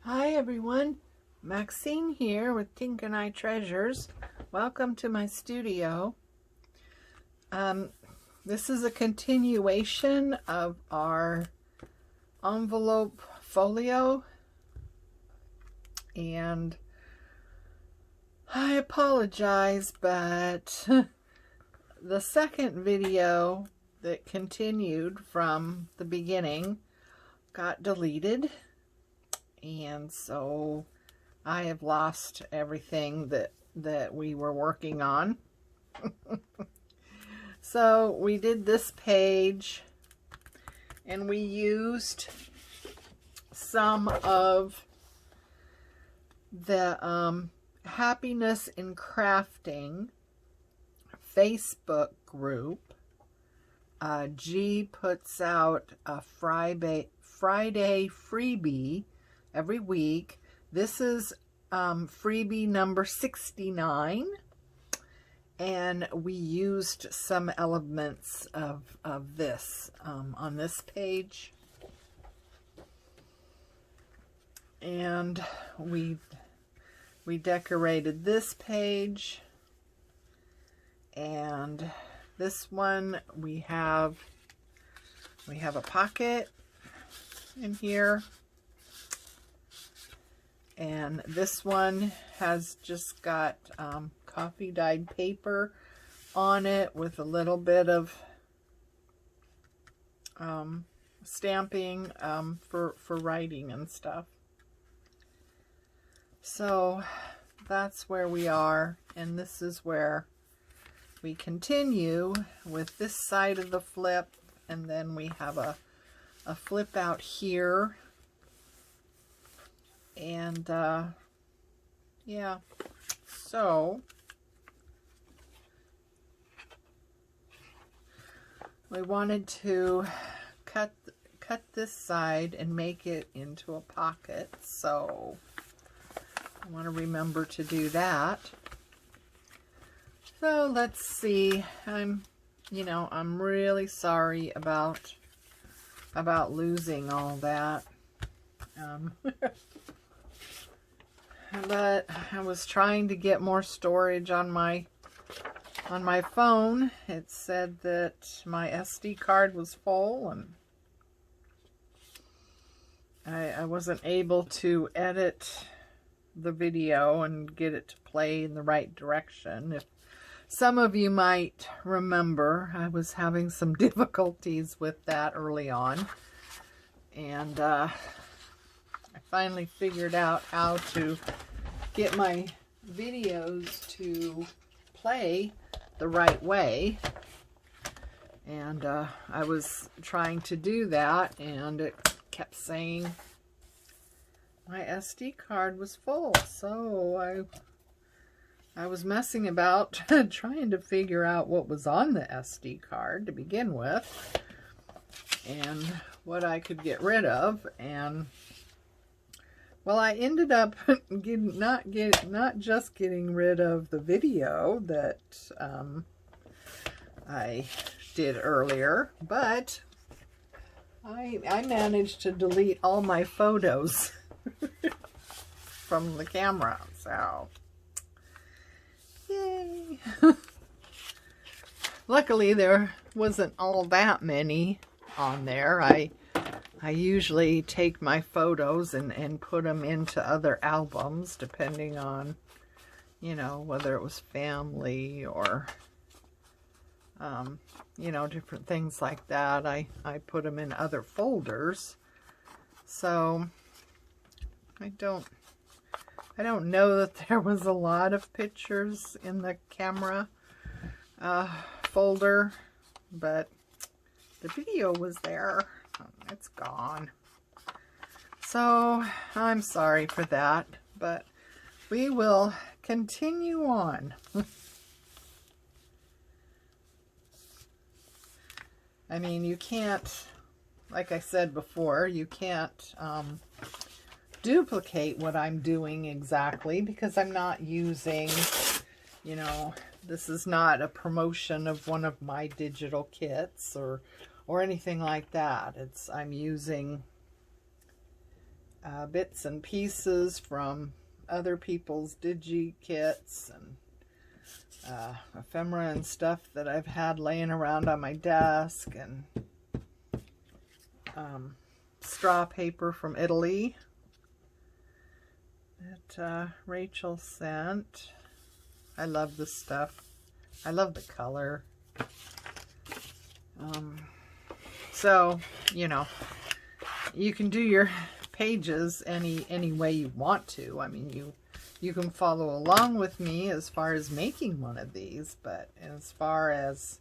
Hi everyone, Maxine here with Tink and I Treasures. Welcome to my studio. This is a continuation of our envelope folio, and I apologize, but the second video that continued from the beginning got deleted. And so I have lost everything that we were working on. So we did this page, and we used some of the Happiness in Crafting Facebook group. G puts out a Friday freebie every week. This is freebie number 69, and we used some elements of this on this page, and we decorated this page, and this one we have a pocket in here. And this one has just got coffee dyed paper on it with a little bit of stamping for writing and stuff. So that's where we are, and this is where we continue with this side of the flip, and then we have a flip out here. And yeah, so we wanted to cut this side and make it into a pocket, so I want to remember to do that. So let's see. I'm really sorry about losing all that. But I was trying to get more storage on my phone. It said that my SD card was full, and I wasn't able to edit the video and get it to play in the right direction. If some of you might remember, I was having some difficulties with that early on, and I finally figured out how to get my videos to play the right way, and I was trying to do that, and it kept saying my SD card was full. So I was messing about trying to figure out what was on the SD card to begin with and what I could get rid of. And well, I ended up not just getting rid of the video that I did earlier, but I managed to delete all my photos from the camera. So, yay! Luckily, there wasn't all that many on there. I usually take my photos and put them into other albums, depending on, whether it was family or, different things like that. I put them in other folders. So I don't know that there was a lot of pictures in the camera folder, but the video was there. It's gone. So I'm sorry for that, but we will continue on. I mean, you can't, like I said before, you can't duplicate what I'm doing exactly, because I'm not using, this is not a promotion of one of my digital kits or anything like that. I'm using bits and pieces from other people's digi kits and ephemera and stuff that I've had laying around on my desk, and straw paper from Italy that Rachel sent. I love this stuff. I love the color. So, you know, you can do your pages any way you want to. I mean, you can follow along with me as far as making one of these, but as far as,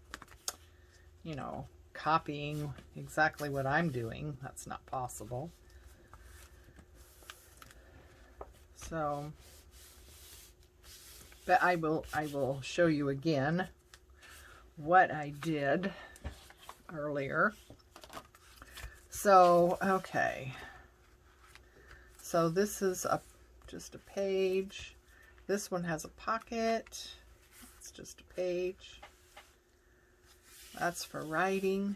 you know, copying exactly what I'm doing, that's not possible. So, but I will show you again what I did earlier. So, okay. So this is just a page. This one has a pocket. It's just a page. That's for writing.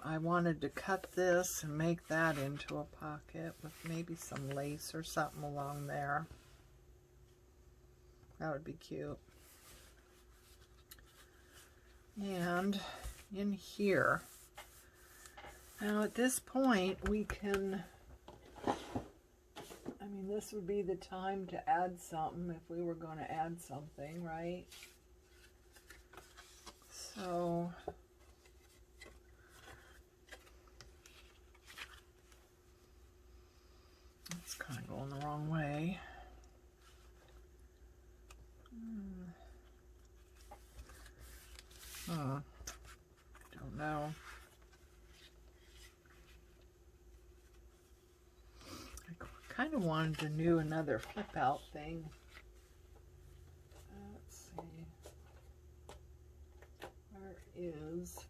I wanted to cut this and make that into a pocket with maybe some lace or something along there. That would be cute. And in here, now at this point we can, I mean, this would be the time to add something if we were going to add something, right? So it's kind of going the wrong way. Don't know. I kind of wanted to do another flip out thing. Let's see. Where is...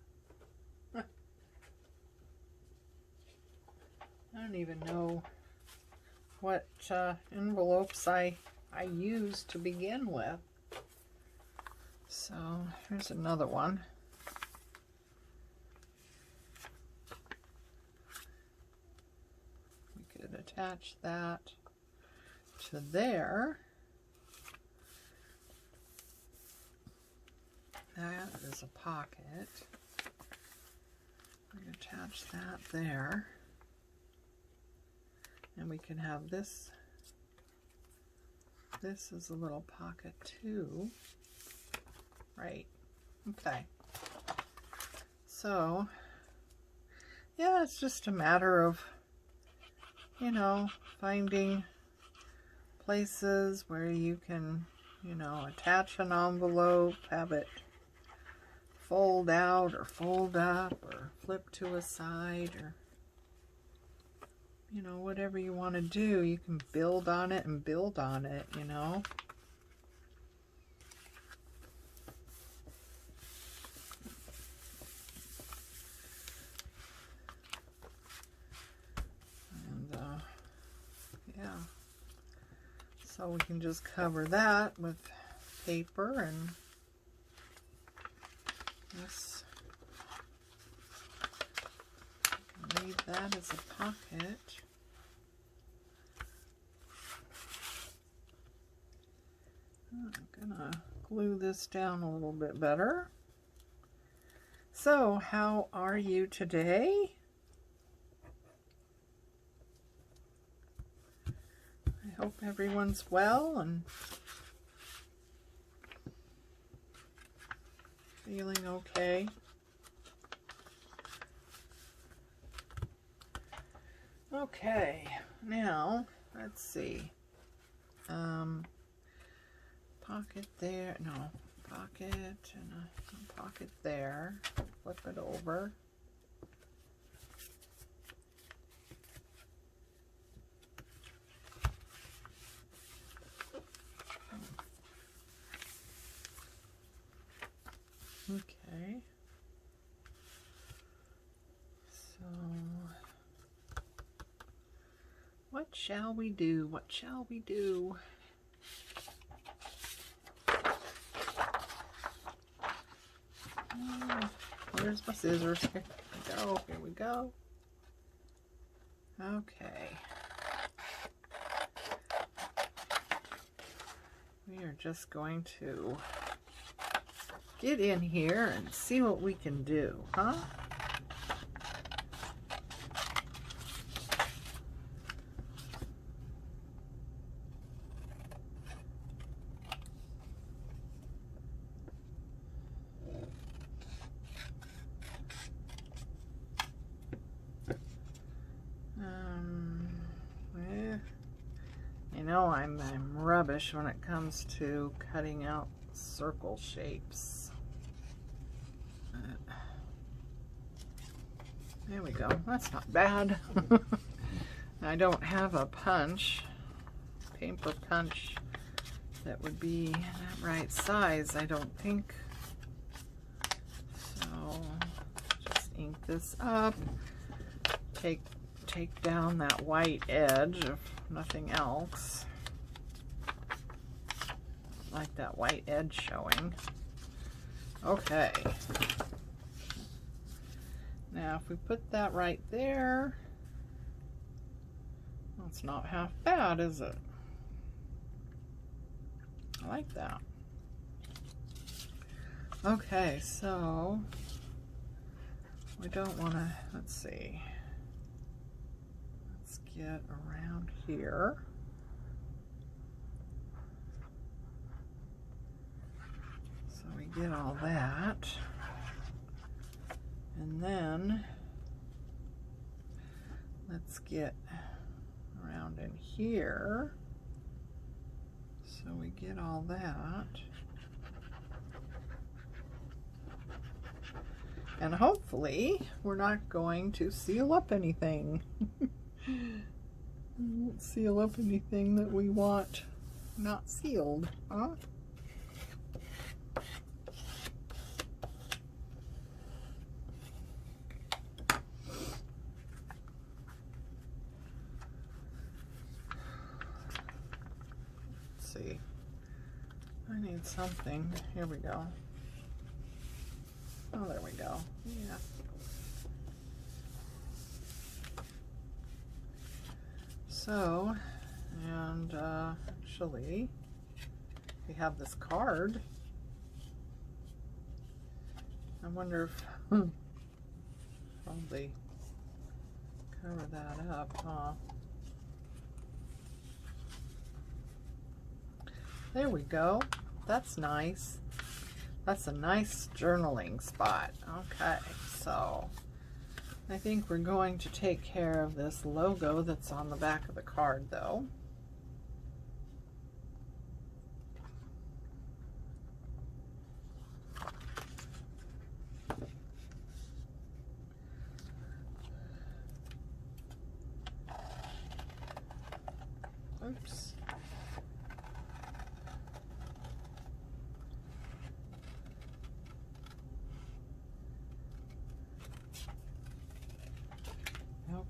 I don't even know what envelopes I used to begin with. So here's another one. We could attach that to there. That is a pocket. We attach that there. And we can have this. This is a little pocket too. Right. Okay. So, yeah, it's just a matter of, you know, finding places where you can, you know, attach an envelope, have it fold out or fold up or flip to a side, or, you know, whatever you want to do. You can build on it and build on it, you know. Yeah, so we can just cover that with paper, and this, leave that as a pocket. I'm gonna glue this down a little bit better. So, how are you today? I hope everyone's well and feeling okay. Okay, now let's see. Pocket there, no, pocket and a pocket there. Flip it over. Okay, so what shall we do? What shall we do? where's my scissors? Here we go, here we go. Okay. We are just going to get in here and see what we can do, huh? You know, I'm rubbish when it comes to cutting out circle shapes. There we go. That's not bad. I don't have a punch, paper punch that would be that right size, I don't think. So just ink this up. Take down that white edge, if nothing else. Like that white edge showing. Okay. Now if we put that right there, that's not half bad, is it? I like that. Okay, so we don't want to, let's see. Let's get around here. So we get all that. And then let's get around in here. So we get all that. And hopefully we're not going to seal up anything. We won't seal up anything that we want not sealed, huh? Let's see. I need something. Here we go. Oh, there we go. Yeah. So, and actually, we have this card. I wonder if probably cover that up, huh? There we go. That's nice. That's a nice journaling spot. Okay, so I think we're going to take care of this logo that's on the back of the card, though. Oops.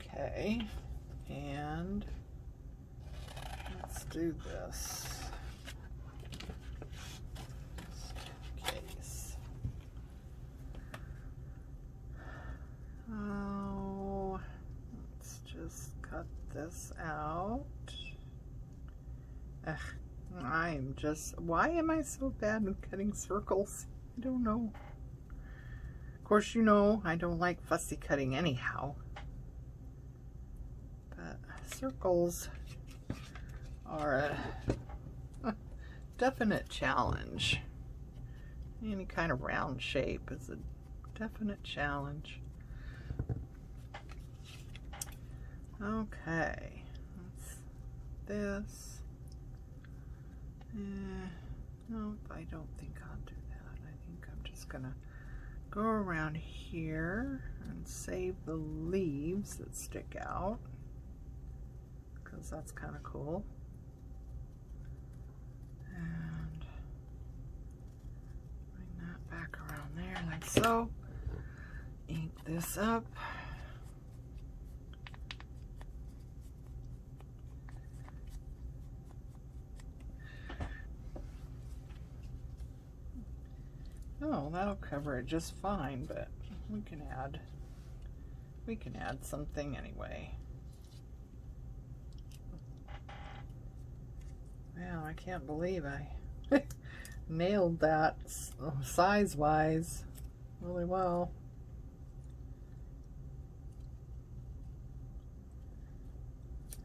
Okay, and let's do this just in case. Oh, let's just cut this out. Ugh, I'm just, why am I so bad at cutting circles? I don't know. Of course, you know, I don't like fussy cutting anyhow. Circles are a definite challenge. Any kind of round shape is a definite challenge. Okay, that's this. Nope, I don't think I'll do that. I think I'm just gonna go around here and save the leaves that stick out, because that's kind of cool. And bring that back around there like so. Ink this up. Oh, that'll cover it just fine, but we can add something anyway. Wow, I can't believe I nailed that size-wise really well.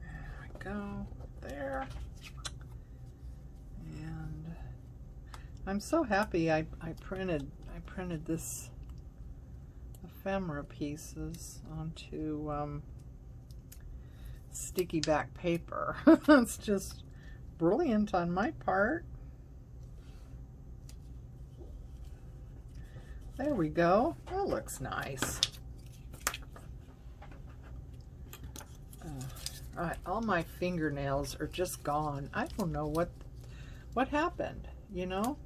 There we go, there. And I'm so happy I printed this ephemera pieces onto sticky back paper. It's just brilliant on my part. There we go. That looks nice. Right, all my fingernails are just gone. I don't know what happened, you know?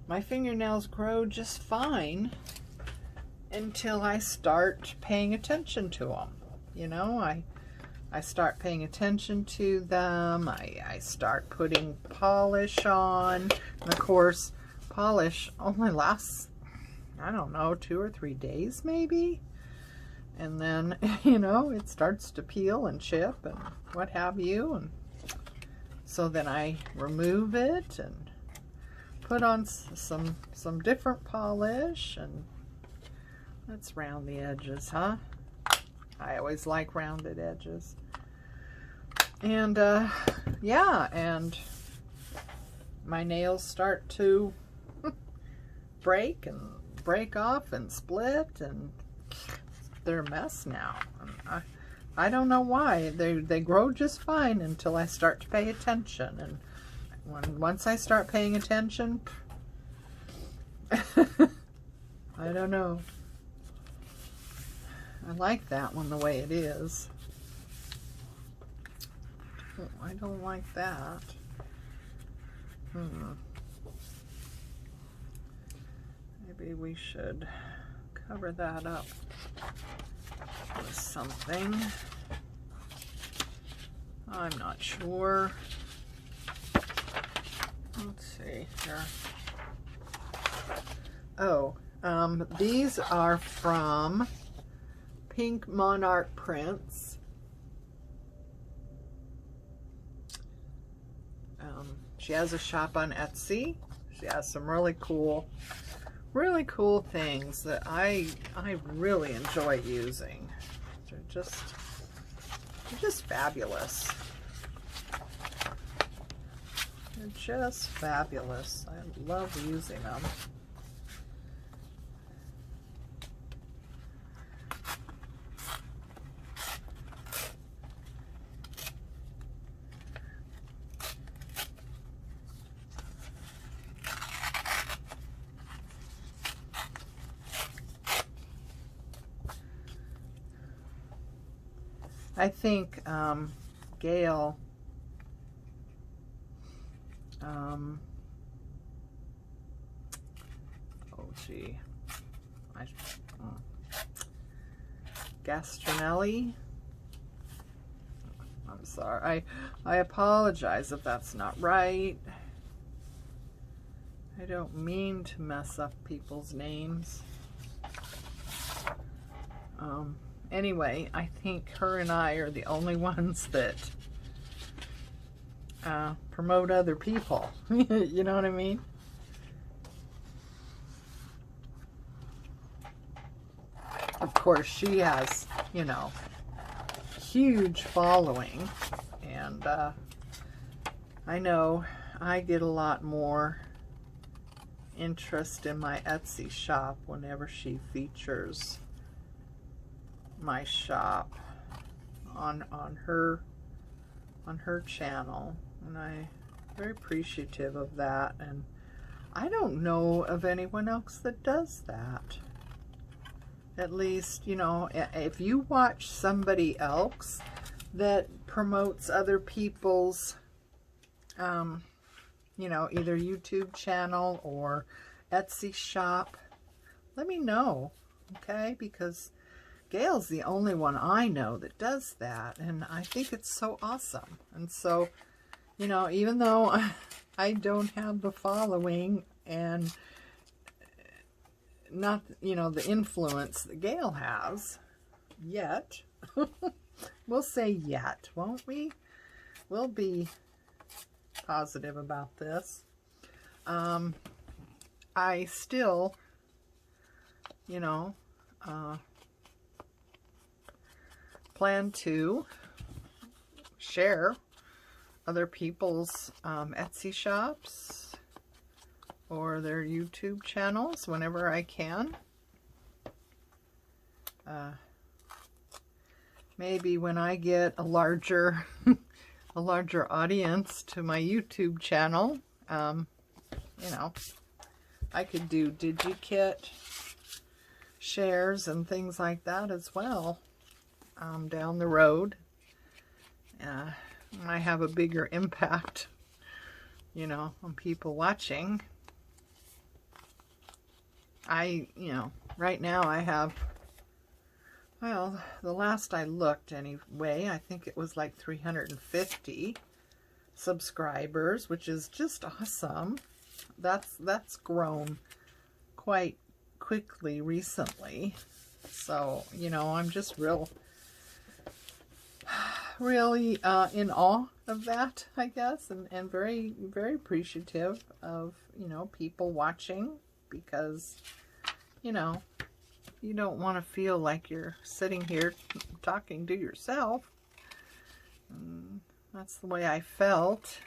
My fingernails grow just fine until I start paying attention to them. You know, I start paying attention to them. I start putting polish on. And of course, polish only lasts, I don't know, 2 or 3 days maybe. And then, you know, it starts to peel and chip and what have you. And so then I remove it and put on some different polish, and let's round the edges, huh? I always like rounded edges. And yeah, and my nails start to break off and split, and they're a mess now. And I don't know why. They grow just fine until I start to pay attention, and once I start paying attention, I don't know. I like that one the way it is. Oh, I don't like that. Maybe we should cover that up with something. I'm not sure. Let's see here. Oh, these are from Pink Monarch Prints. She has a shop on Etsy. She has some really cool things that I really enjoy using. They're just fabulous. They're just fabulous. I love using them. I think Gayle Agostinelli. I'm sorry. I apologize if that's not right. I don't mean to mess up people's names. Anyway, I think her and I are the only ones that promote other people. You know what I mean? Of course, she has, you know, huge following, and I know I get a lot more interest in my Etsy shop whenever she features my shop on her channel, and I'm very appreciative of that. And I don't know of anyone else that does that. At least, you know, if you watch somebody else that promotes other people's you know, either YouTube channel or Etsy shop, let me know, okay? Because Gayle's the only one I know that does that, and I think it's so awesome. And so, you know, even though I don't have the following, and not, you know, the influence that Gayle has yet. We'll say yet, won't we? We'll be positive about this. I still, you know, plan to share other people's Etsy shops or their YouTube channels whenever I can. Maybe when I get a larger a larger audience to my YouTube channel, you know, I could do DigiKit shares and things like that as well down the road. I have a bigger impact, you know, on people watching. You know, right now I have, well, the last I looked anyway, I think it was like 350 subscribers, which is just awesome. That's grown quite quickly recently. So, you know, I'm just really in awe of that, I guess, and very, very appreciative of, you know, people watching, because, you know, you don't want to feel like you're sitting here talking to yourself. And that's the way I felt,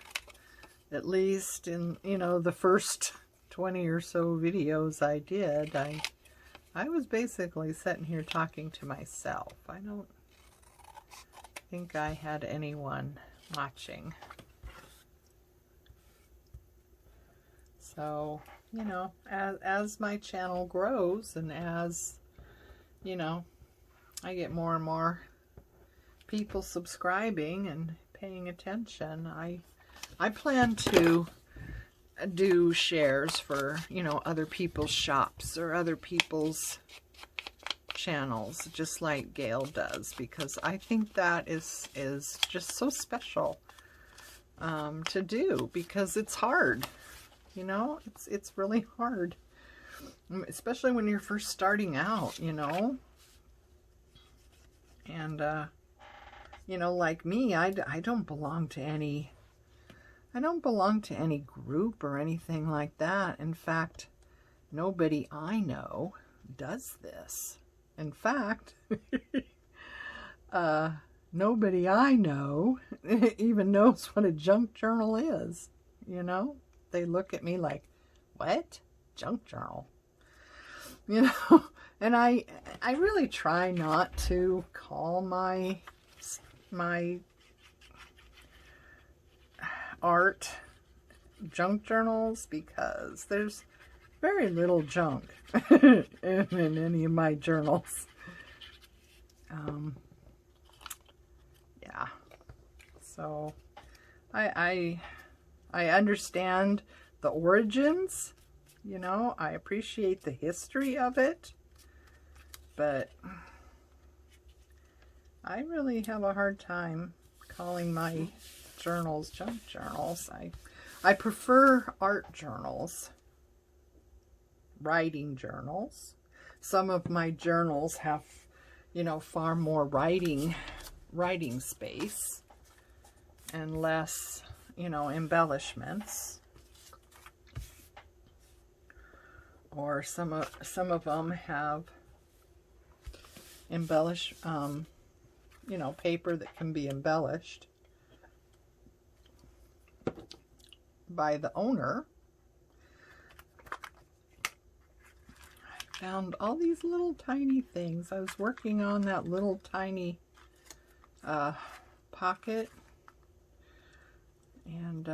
at least in, you know, the first 20 or so videos I did. I was basically sitting here talking to myself. I don't think I had anyone watching. So, you know, as my channel grows and as, you know, I get more and more people subscribing and paying attention, I plan to do shares for, you know, other people's shops or other people's channels, just like Gayle does, because I think that is just so special to do, because it's hard, you know, it's really hard, especially when you're first starting out, you know. And you know, like me, I don't belong to any group or anything like that. In fact, nobody I know does this. In fact, nobody I know even knows what a junk journal is, you know? They look at me like, what? Junk journal? You know? And I really try not to call my art junk journals, because there's very little junk in any of my journals. Yeah. So I understand the origins, you know, I appreciate the history of it, but I really have a hard time calling my journals junk journals. I prefer art journals, writing journals. Some of my journals have, you know, far more writing space and less, you know, embellishments. Or some of them have embellished, you know, paper that can be embellished by the owner. I found all these little tiny things. I was working on that little tiny pocket, and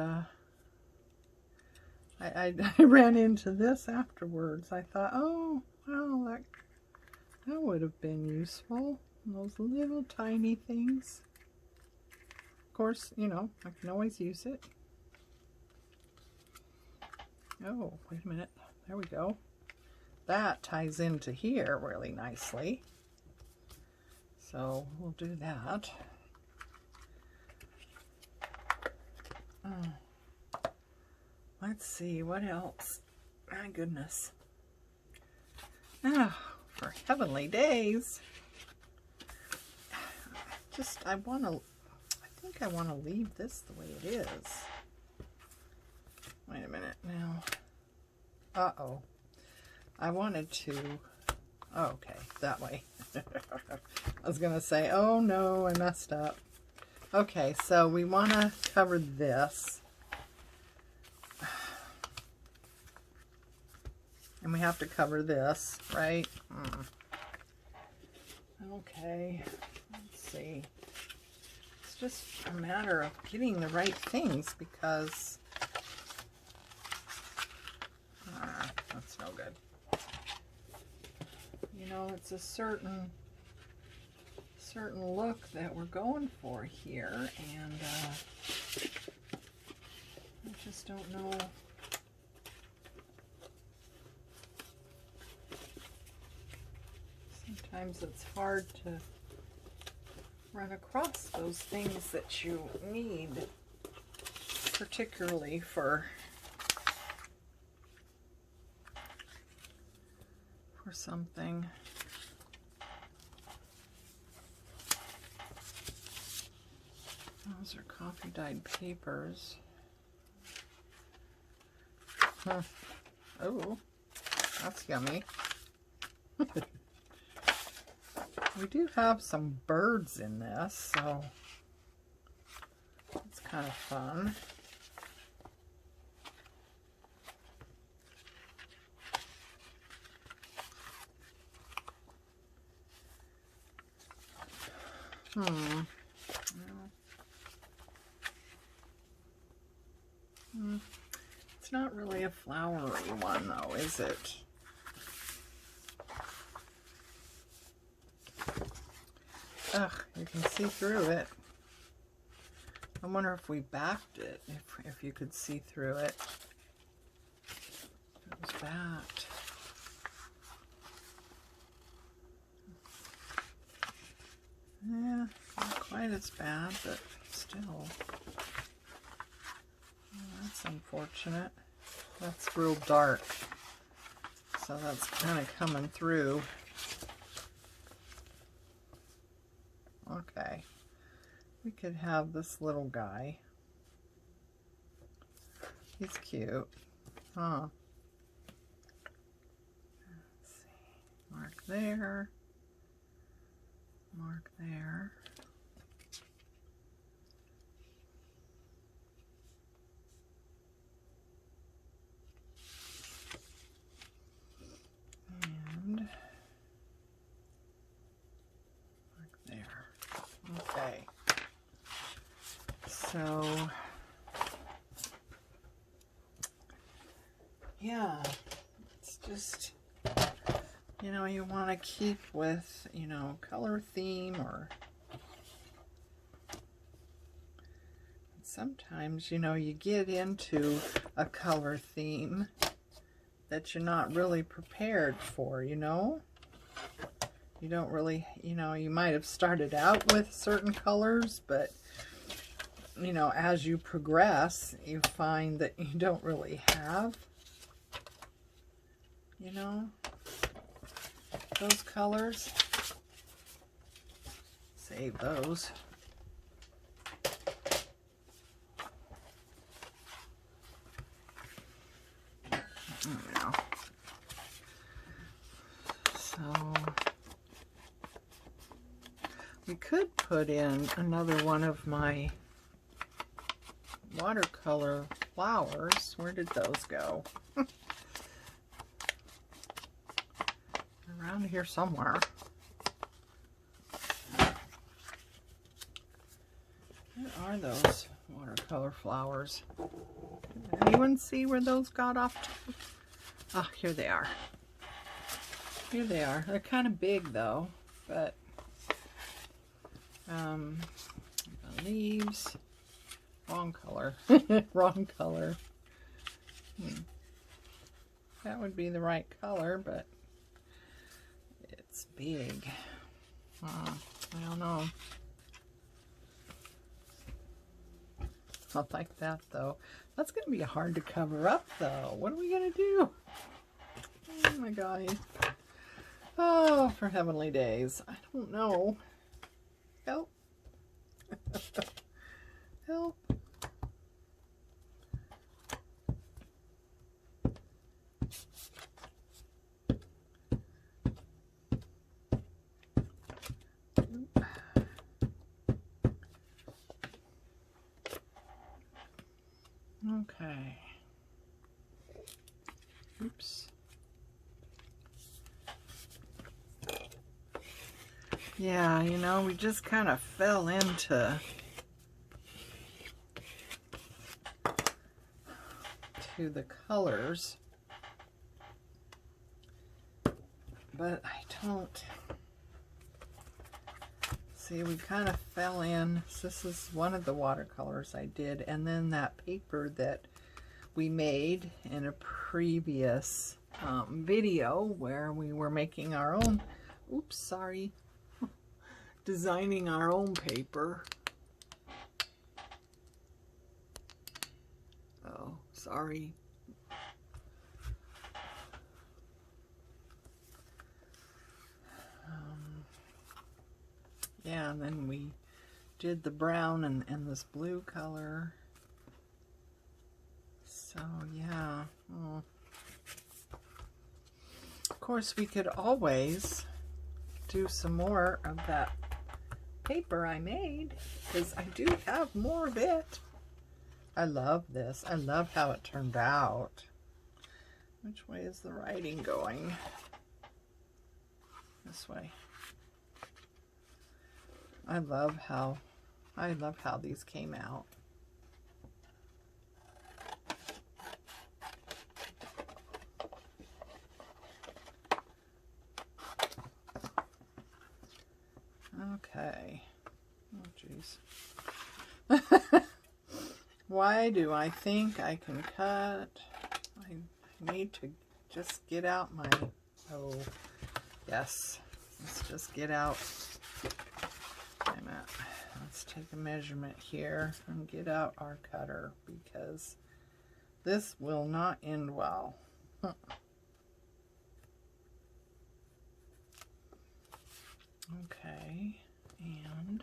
I ran into this afterwards. I thought, oh, well, that would have been useful. Those little tiny things. Of course, you know, I can always use it. Oh, wait a minute. There we go. That ties into here really nicely. So we'll do that. Let's see, what else? My goodness. Oh, for heavenly days. I think I want to leave this the way it is. Wait a minute now. Uh-oh. I wanted to, oh, okay, that way. I was going to say, oh no, I messed up. Okay, so we want to cover this. And we have to cover this, right? Okay, let's see. It's just a matter of getting the right things because that's no good. You know, it's a certain look that we're going for here, and I just don't know. Sometimes it's hard to run across those things that you need, particularly for something. Those are coffee dyed papers. Huh. Oh, that's yummy. We do have some birds in this, so it's kind of fun. It's not really a flowery one though, is it? Ugh, you can see through it. I wonder if we backed it, if you could see through it. It was backed. Yeah, not quite as bad, but still. Oh, that's unfortunate. That's real dark. So that's kind of coming through. Okay. We could have this little guy. He's cute. Huh. Let's see. Mark there. Mark there. And mark there. Okay. So, yeah, it's just, you know, you want to keep with, you know, color theme, or sometimes, you know, you get into a color theme that you're not really prepared for, you know? You don't really, you know, you might have started out with certain colors, but, you know, as you progress, you find that you don't really have, you know, those colors. Save those. Now. So we could put in another one of my watercolor flowers. Where did those go? Around here somewhere. Where are those watercolor flowers? Did anyone see where those got off to? Oh, here they are. Here they are. They're kind of big though, but the leaves, wrong color. Wrong color. That would be the right color, but it's big. I don't know. Not like that though. That's going to be hard to cover up though. What are we going to do? Oh my God. Oh, for heavenly days. I don't know. Help. Help. Okay. Oops. Yeah, you know, we just kind of fell into the colors, but I don't see, we kind of fell in. So this is one of the watercolors I did, and then that paper that we made in a previous video where we were making our own, oops, sorry, designing our own paper. Oh, sorry. Yeah, and then we did the brown and this blue color. So, yeah. Oh. Of course, we could always do some more of that paper I made, because I do have more of it. I love this. I love how it turned out. Which way is the writing going? This way. I love how these came out. Okay. Oh, jeez. Why do I think I can cut? I need to just get out my... Oh, yes. Let's just get out... Wait a minute. Let's take a measurement here and get out our cutter, because this will not end well. Okay, and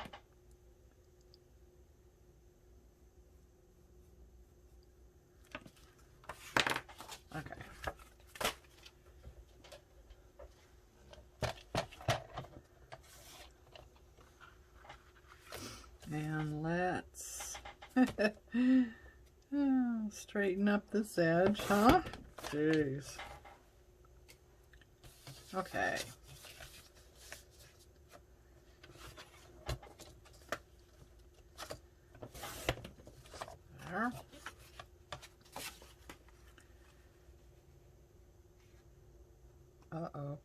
okay. And let's straighten up this edge, huh? Jeez. Okay. There. Uh-oh.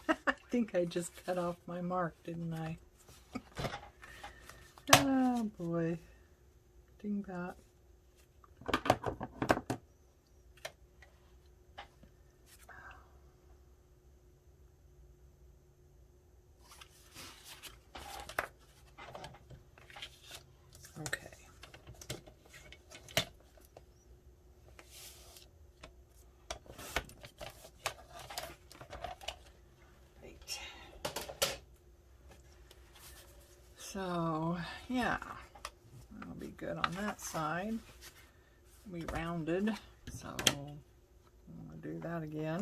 I think I just cut off my mark, didn't I? Oh boy. Dingbat. Okay. Right. So, yeah. That'll be good on that side. We rounded, so I'm going to do that again.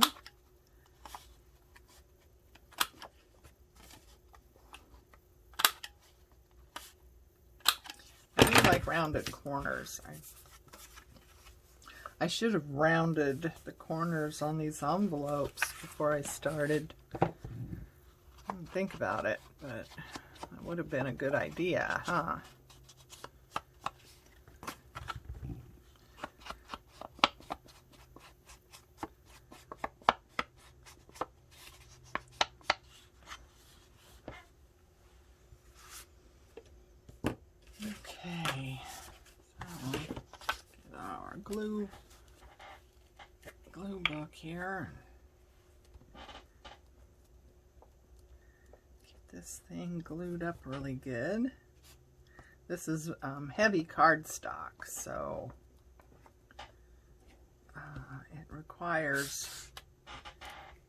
I do like rounded corners. I should have rounded the corners on these envelopes before I started. I didn't think about it, but that would have been a good idea, huh? Okay, so get our glue book here. Get this thing glued up really good. This is heavy cardstock, so it requires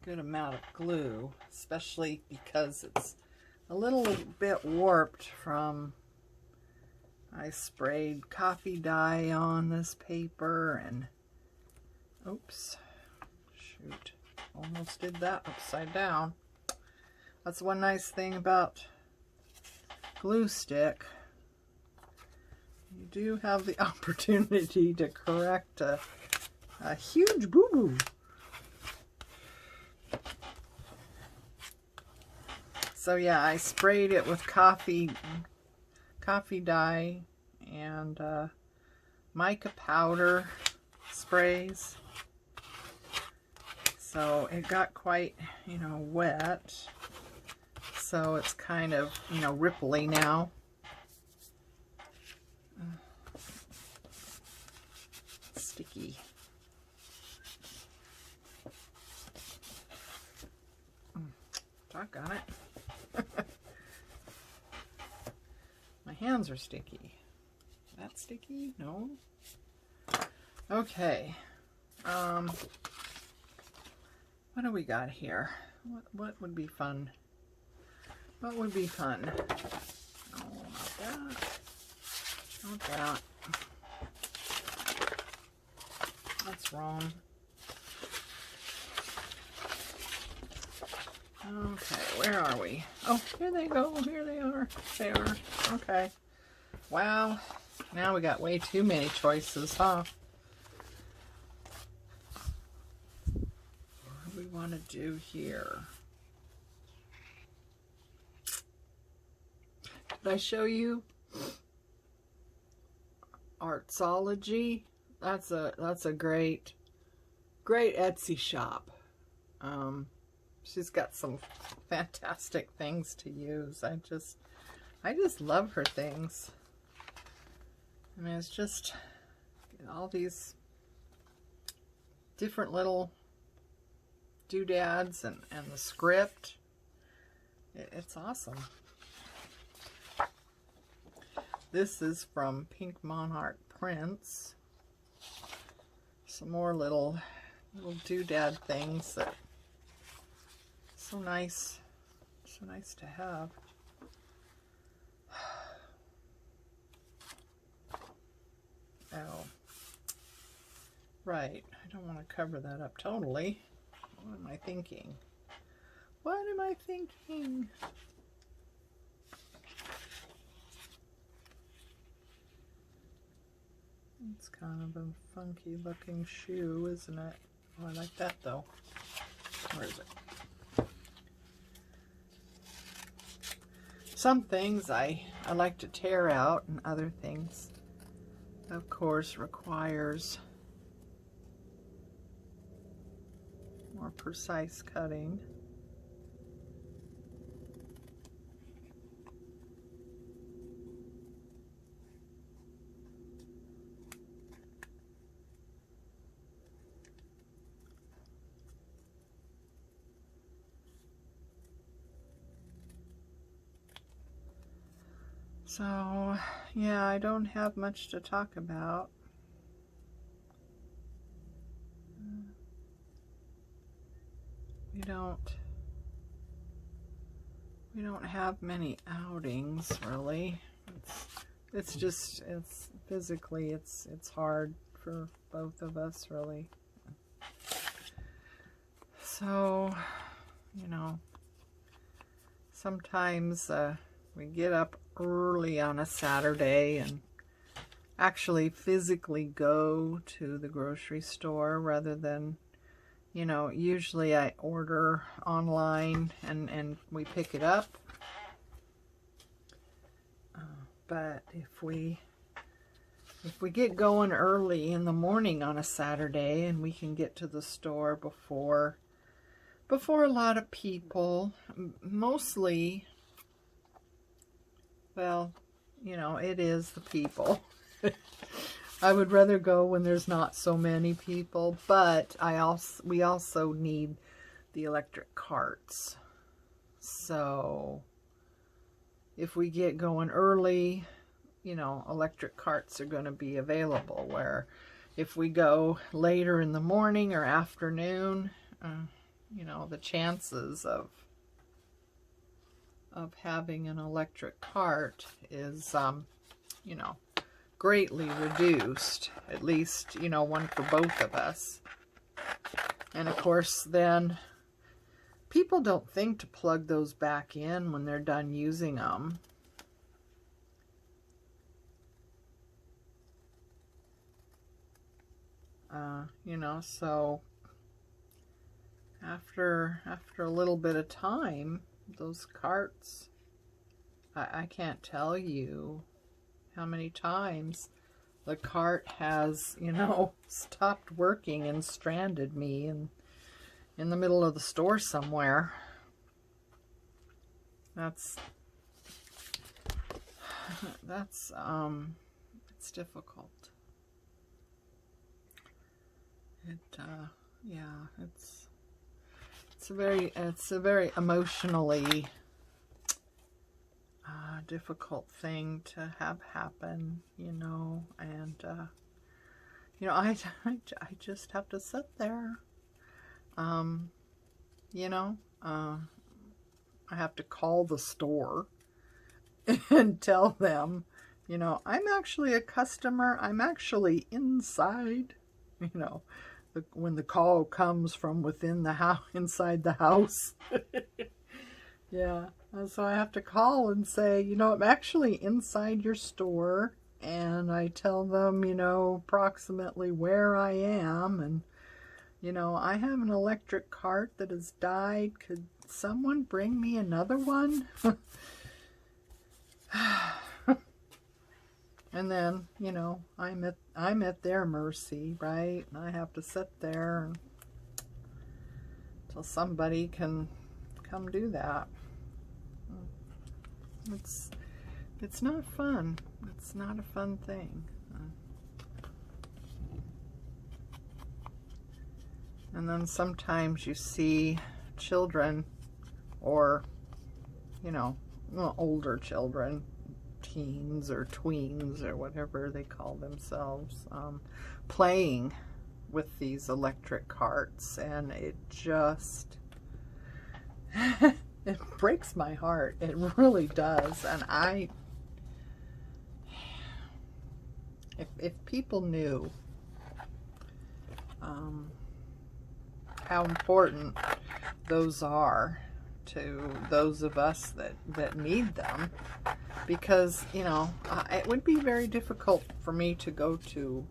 good amount of glue, especially because it's a little bit warped from, I sprayed coffee dye on this paper and, oops, shoot, almost did that upside down. That's one nice thing about glue stick. You do have the opportunity to correct a huge boo-boo. So yeah, I sprayed it with coffee dye and mica powder sprays. So it got quite, you know, wet. So it's kind of, you know, ripply now. Sticky. Doggone it. My hands are sticky. That sticky? No. Okay. What do we got here? What would be fun? What would be fun? Oh, not that. Not that. That's wrong. Okay, where are we? Oh, here they go. Here they are. They are. Okay. Wow. Now we got way too many choices, huh? What do we want to do here? Did I show you Artsology? That's a great Etsy shop. She's got some fantastic things to use. I just love her things. I mean, it's just all these different little doodads and the script. It's awesome. This is from Pink Monarch Prints. Some more little doodad things that so nice to have. Oh, right. I don't want to cover that up totally. What am I thinking? What am I thinking? It's kind of a funky looking shoe, isn't it? Oh, I like that though. Where is it? Some things I like to tear out, and other things, of course, requires more precise cutting. So, yeah, I don't have much to talk about. We don't have many outings, really. It's physically it's hard for both of us, really. So, you know, sometimes we get up early on a Saturday and actually physically go to the grocery store rather than, you know, usually I order online and we pick it up. But if we get going early in the morning on a Saturday and we can get to the store before a lot of people, mostly, well, you know, it is the people. I would rather go when there's not so many people, but we also need the electric carts. So if we get going early, you know, electric carts are going to be available, where if we go later in the morning or afternoon, you know, the chances of having an electric cart is, you know, greatly reduced. At least, you know, one for both of us. And of course, then people don't think to plug those back in when they're done using them. You know, so after a little bit of time, those carts, I can't tell you how many times the cart has, you know, stopped working and stranded me in the middle of the store somewhere. That's it's difficult. Yeah, it's a very emotionally difficult thing to have happen, you know, and you know, I just have to sit there, you know, I have to call the store and tell them, you know, I'm actually a customer, I'm actually inside, you know, when the call comes from within the house, inside the house. Yeah, and so I have to call and say, you know, I'm actually inside your store, and I tell them, you know, approximately where I am, and, you know, I have an electric cart that has died. Could someone bring me another one? And then, you know, I'm at their mercy, right? And I have to sit there until somebody can come do that. It's not fun. It's not a fun thing. And then sometimes you see children, or, you know, well, older children, teens or tweens or whatever they call themselves, playing with these electric carts, and it just it breaks my heart. It really does. And if people knew how important those are to those of us that need them, because, you know, it would be very difficult for me to go to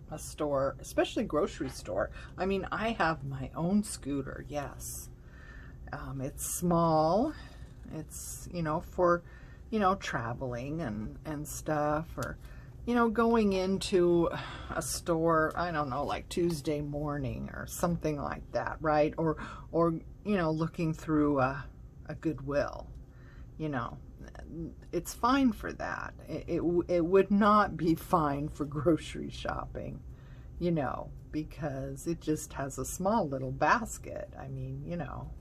a store, especially grocery store. I mean, I have my own scooter, yes. It's small. It's, you know, for, you know, traveling and stuff, or, you know, going into a store, I don't know, like Tuesday morning or something like that, right? Or you know, looking through a Goodwill, you know, it's fine for that. It would not be fine for grocery shopping, you know, because it just has a small little basket. I mean, you know,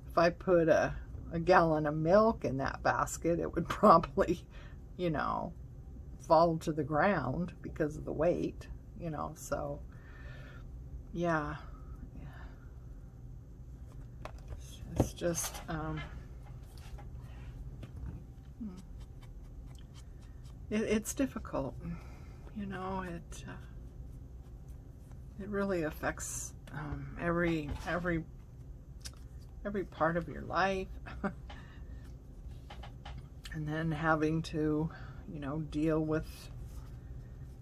if I put a gallon of milk in that basket, it would probably, you know, fall to the ground because of the weight, you know. So yeah, it's just it's difficult, you know. It really affects every part of your life. And then having to, you know, deal with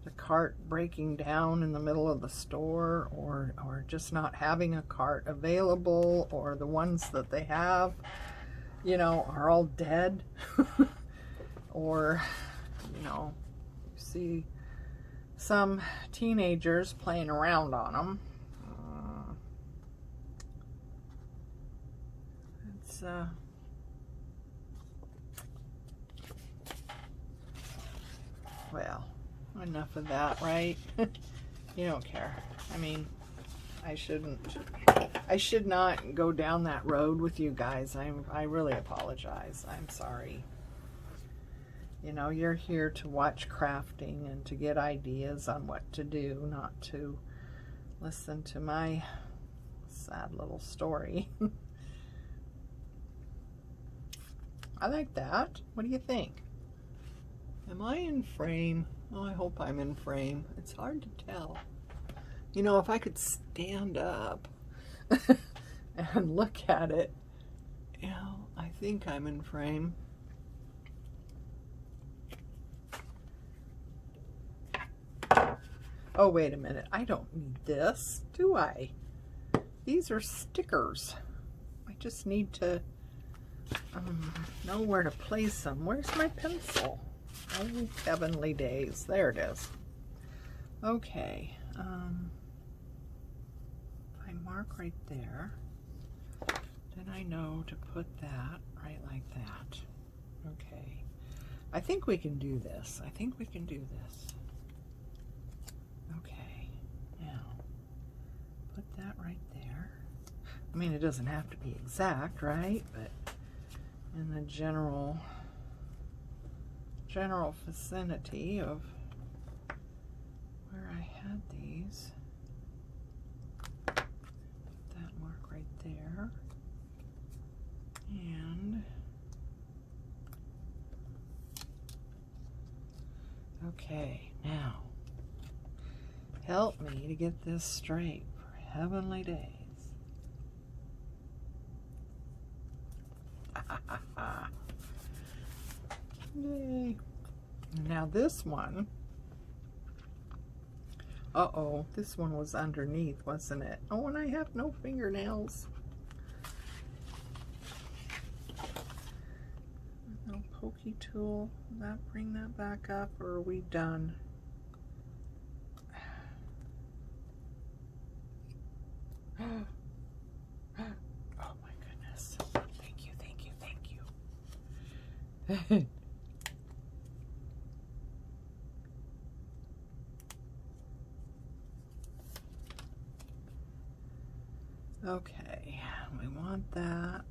the cart breaking down in the middle of the store, or just not having a cart available, or the ones that they have, you know, are all dead. Or, you know, you see some teenagers playing around on them. It's well, enough of that, right? You don't care. I mean, I should not go down that road with you guys. I really apologize. I'm sorry. You know, you're here to watch crafting and to get ideas on what to do, not to, listen to my sad little story. I like that. What do you think? Am I in frame? Oh, I hope I'm in frame. It's hard to tell. You know, if I could stand up and look at it, you know, I think I'm in frame. Oh, wait a minute. I don't need this, do I? These are stickers. I just need to know where to place them. Where's my pencil? Oh, heavenly days. There it is. Okay. If I mark right there, then I know to put that right like that. Okay. I think we can do this. I think we can do this. Okay. Now, put that right there. I mean, it doesn't have to be exact, right? But in the general vicinity of where I had these. Put that mark right there. And okay, now help me to get this straight for heavenly days. Yay. Now this one, uh-oh, this one was underneath, wasn't it? Oh, and I have no fingernails. No pokey tool. Will that bring that back up, or are we done? Oh my goodness. Thank you, thank you, thank you. Okay, we want that.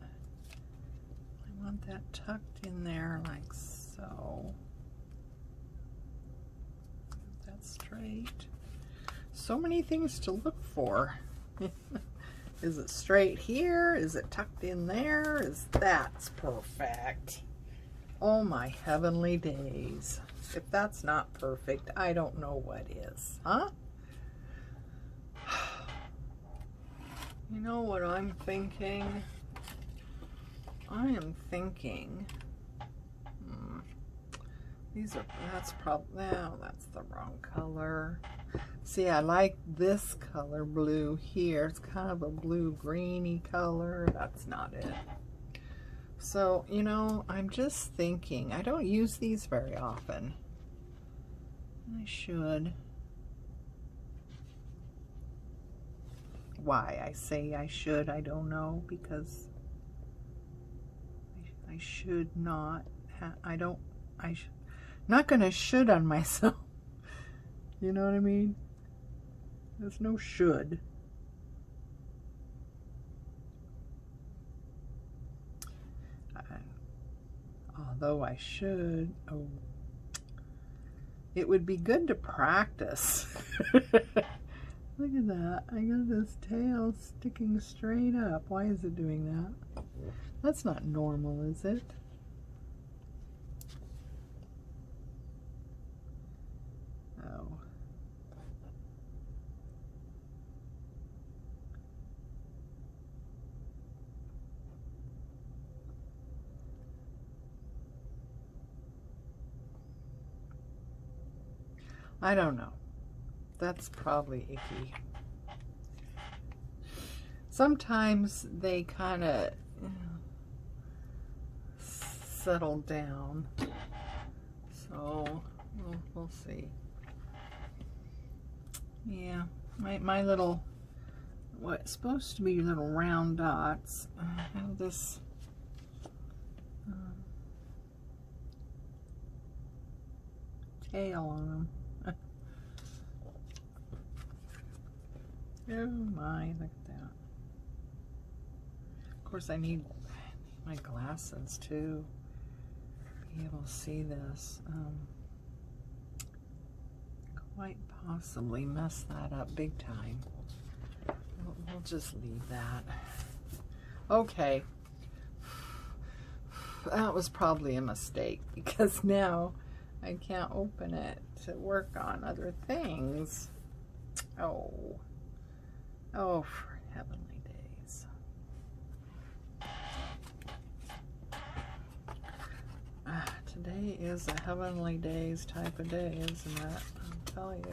I want that tucked in there like so. That's straight. So many things to look for. Is it straight here? Is it tucked in there? That's perfect. Oh my heavenly days. If that's not perfect, I don't know what is, huh? You know what I'm thinking? I am thinking, that's probably, no, that's the wrong color. See, I like this color blue here. It's kind of a blue-greeny color. That's not it. So, you know, I'm just thinking, I don't use these very often. I should. Why I say I should, I don't know, because I should not not gonna should on myself. You know what I mean? There's no should. Although I should, oh, it would be good to practice. Look at that. I got this tail sticking straight up. Why is it doing that? That's not normal, is it? Oh. I don't know. That's probably icky. Sometimes they kind of settle down. So we'll see. Yeah, my little, what's supposed to be little round dots have this tail on them. Oh my, look at that. Of course I need my glasses too to be able to see this. Quite possibly mess that up big time. we'll just leave that. Okay. That was probably a mistake because now I can't open it to work on other things. Oh, for heavenly days. Today is a heavenly days type of day, isn't it? I'll tell you.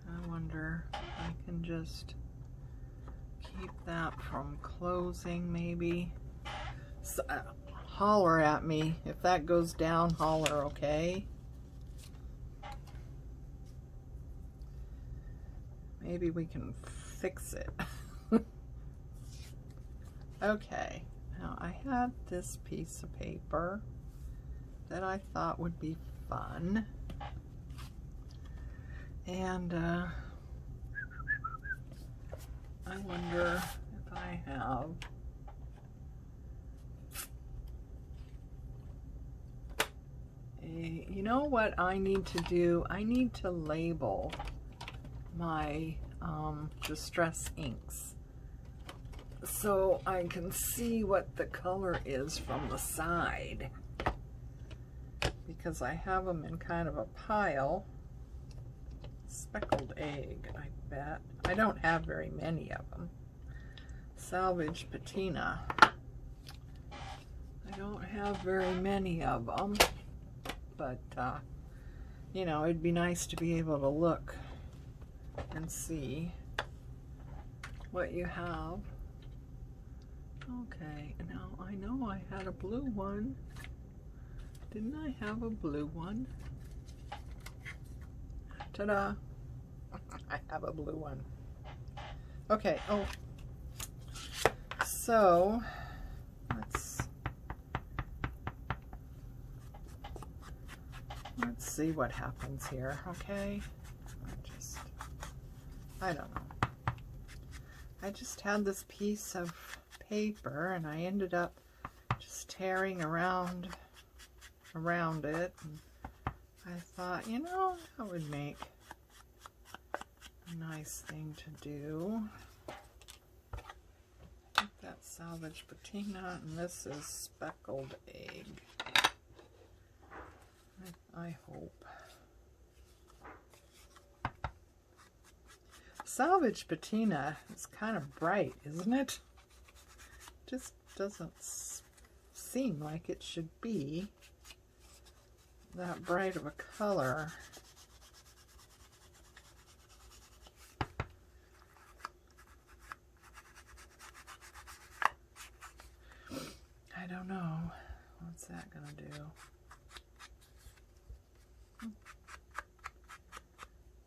I wonder if I can just keep that from closing, maybe. So, holler at me. If that goes down, holler, okay? Maybe we can fix it. Okay, now I had this piece of paper that I thought would be fun. And I wonder if I have you know what I need to do? I need to label my distress inks so I can see what the color is from the side, because I have them in kind of a pile. Speckled egg, I bet. I don't have very many of them. Salvage patina. I don't have very many of them, but you know, it'd be nice to be able to look and see what you have. Okay, now I know I had a blue one. Didn't I have a blue one? Ta-da! I have a blue one. Okay, oh. So, let's see what happens here, okay? I don't know. I just had this piece of paper and I ended up just tearing around it, and I thought, you know, that would make a nice thing to do. I think that's salvage patina and this is speckled egg. I hope. Salvage patina is kind of bright, isn't it? Just doesn't seem like it should be that bright of a color. I don't know. What's that gonna do?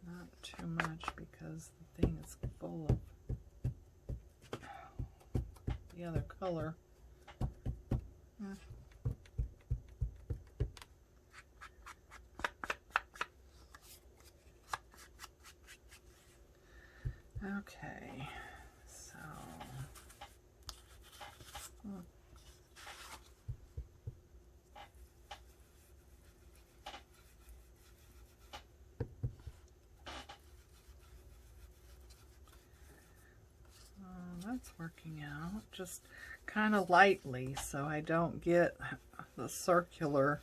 Not too much because the thing is full of the other color. Okay, so that's working out just kind of lightly so I don't get the circular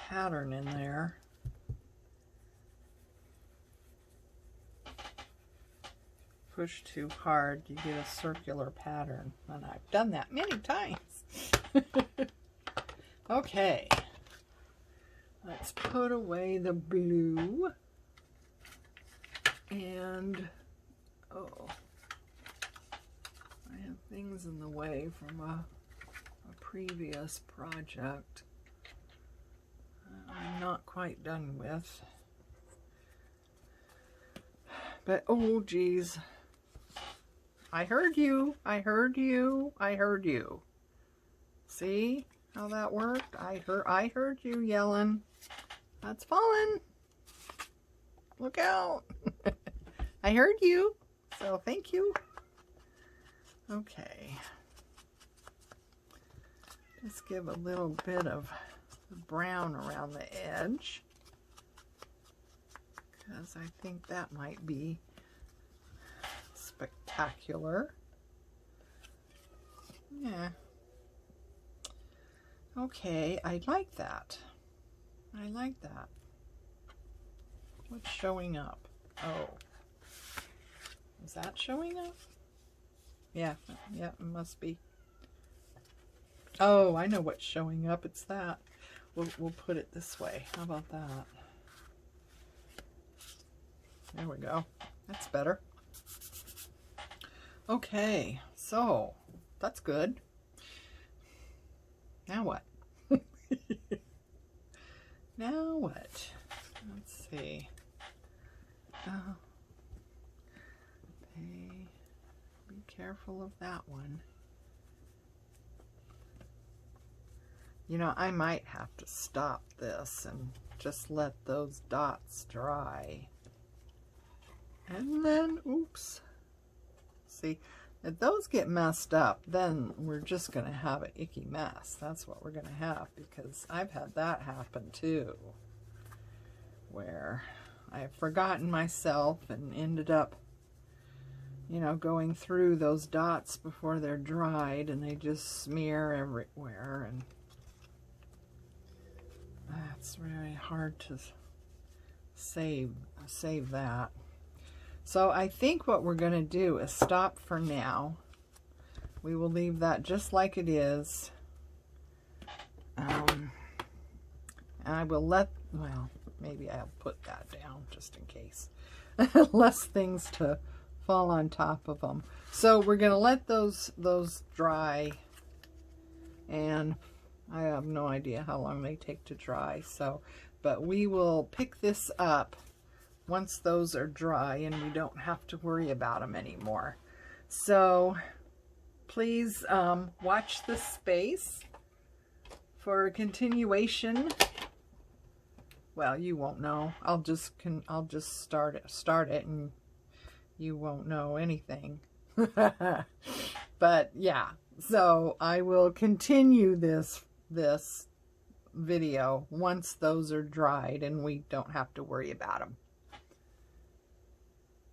pattern in there. Push too hard, you get a circular pattern, and I've done that many times. Okay, let's put away the blue, and oh, I have things in the way from a previous project I'm not quite done with, but oh geez. I heard you, I heard you, I heard you. See how that worked? I heard you yelling. That's falling. Look out. I heard you, so thank you. Okay. Just give a little bit of brown around the edge. because I think that might be spectacular. Yeah. Okay, I like that. I like that. What's showing up? Oh. Is that showing up? Yeah, yeah, it must be. Oh, I know what's showing up. It's that. We'll put it this way. How about that? There we go. That's better. Okay, so that's good. Now what? Now what? Let's see. Be careful of that one. You know, I might have to stop this and just let those dots dry. And then, oops. See, if those get messed up, then we're just going to have an icky mess. That's what we're going to have, because I've had that happen too, where I've forgotten myself and ended up, you know, going through those dots before they're dried, and they just smear everywhere, and that's really hard to save that. So I think what we're going to do is stop for now. We will leave that just like it is. And I will well, maybe I'll put that down just in case. Less things to fall on top of them. So we're going to let those dry. And I have no idea how long they take to dry. So, but we will pick this up once those are dry and we don't have to worry about them anymore. So please watch this space for a continuation. Well, you won't know. I'll just start it and you won't know anything. But yeah, so I will continue this video once those are dried and we don't have to worry about them.